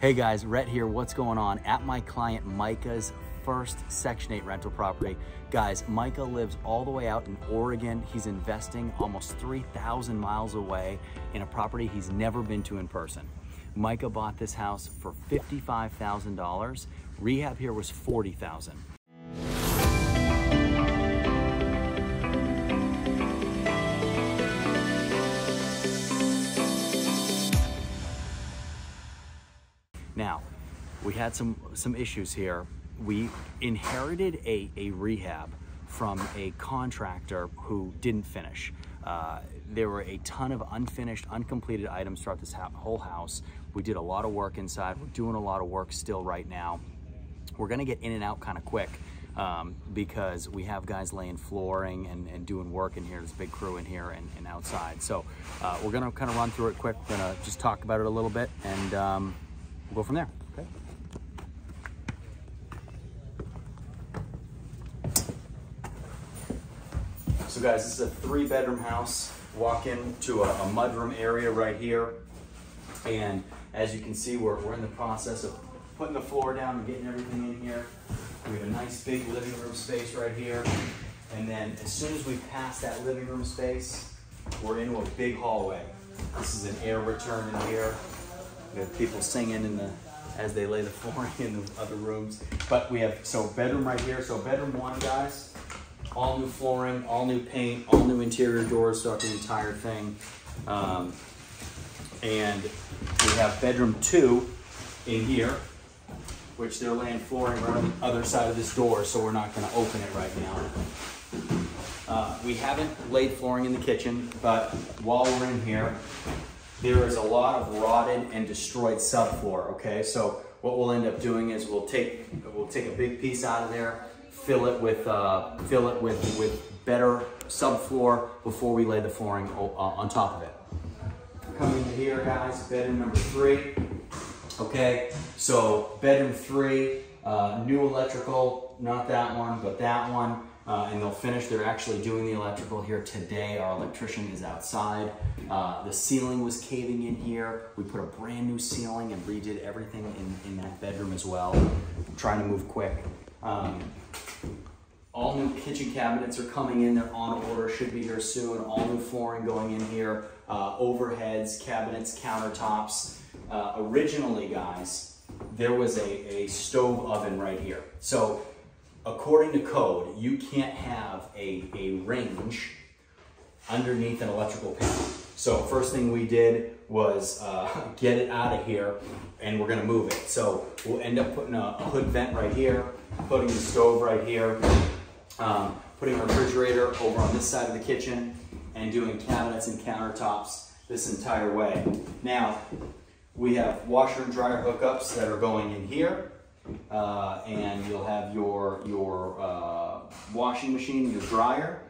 Hey guys, Rhett here. What's going on? At my client Micah's first Section 8 rental property. Guys, Micah lives all the way out in Oregon. He's investing almost 3,000 miles away in a property he's never been to in person. Micah bought this house for $55,000. Rehab here was $40,000. Now, we had some issues here. We inherited a rehab from a contractor who didn't finish. There were a ton of unfinished, uncompleted items throughout this whole house. We did a lot of work inside. We're doing a lot of work still right now. We're gonna get in and out kind of quick because we have guys laying flooring and doing work in here. There's a big crew in here and outside. So we're gonna kind of run through it quick. We're gonna just talk about it a little bit and we'll go from there. Okay. So guys, this is a 3-bedroom house. Walk into a mudroom area right here. And as you can see, we're in the process of putting the floor down and getting everything in here. We have a nice big living room space right here. And then as soon as we pass that living room space, we're into a big hallway. This is an air return in here. We have people singing as they lay the flooring in the other rooms. But we have, so bedroom right here. So bedroom 1, guys, all new flooring, all new paint, all new interior doors throughout the entire thing. And we have bedroom 2 in here, which they're laying flooring right on the other side of this door, so we're not gonna open it right now. We haven't laid flooring in the kitchen, but while we're in here, there is a lot of rotted and destroyed subfloor, okay? So what we'll end up doing is we'll take a big piece out of there, fill it with better subfloor before we lay the flooring on top of it. Coming to here, guys, bedroom number 3. Okay, so bedroom 3, new electrical, not that one, but that one. And they'll finish, they're actually doing the electrical here today. Our electrician is outside. The ceiling was caving in here. We put a brand new ceiling and redid everything in that bedroom as well. I'm trying to move quick. All new kitchen cabinets are coming in, they're on order, should be here soon. All new flooring going in here, overheads, cabinets, countertops. Originally, guys, there was a stove oven right here. So according to code, you can't have a range underneath an electrical panel. So first thing we did was get it out of here, and we're gonna move it. So we'll end up putting a hood vent right here, putting the stove right here, putting a refrigerator over on this side of the kitchen, and doing cabinets and countertops this entire way. Now, we have washer and dryer hookups that are going in here. And you'll have your washing machine, your dryer.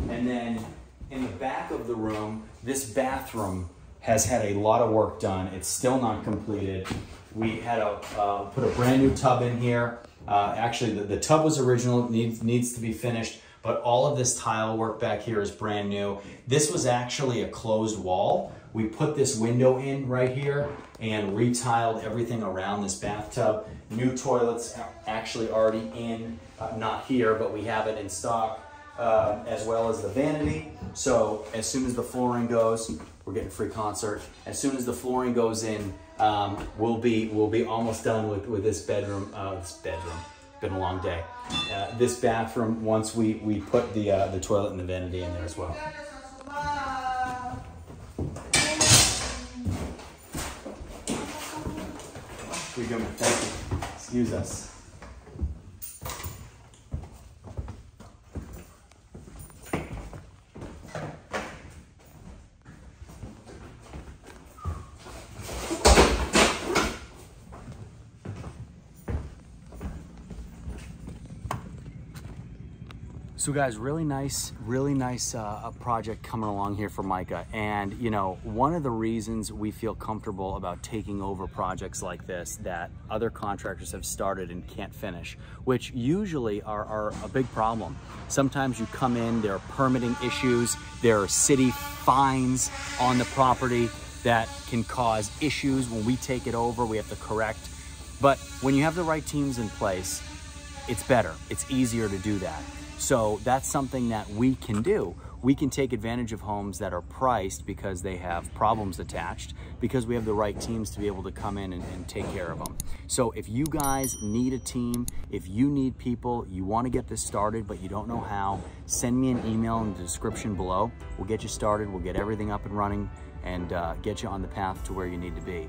And then in the back of the room, this bathroom has had a lot of work done. It's still not completed. We had to put a brand new tub in here. Actually, the tub was original, needs to be finished, but all of this tile work back here is brand new. This was actually a closed wall. We put this window in right here and retiled everything around this bathtub. New toilets actually already in, not here, but we have it in stock, as well as the vanity. So as soon as the flooring goes, we're getting a free concert. As soon as the flooring goes in, we'll be almost done with this bedroom. Been a long day. This bathroom, once we put the toilet and the vanity in there as well. We go. Thank you. Excuse us. So guys, really nice project coming along here for Micah. And you know, one of the reasons we feel comfortable about taking over projects like this that other contractors have started and can't finish, which usually are a big problem. Sometimes you come in, there are permitting issues, there are city fines on the property. that can cause issues when we take it over, we have to correct. But when you have the right teams in place, it's better. It's easier to do that. So that's something that we can do. We can take advantage of homes that are priced because they have problems attached, because we have the right teams to be able to come in and take care of them. So if you guys need a team, if you need people, you want to get this started but you don't know how, send me an email in the description below. We'll get you started, we'll get everything up and running, and get you on the path to where you need to be.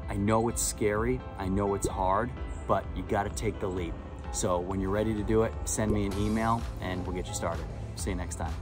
I know it's scary, I know it's hard, but you got to take the leap. So when you're ready to do it, send me an email and we'll get you started. See you next time.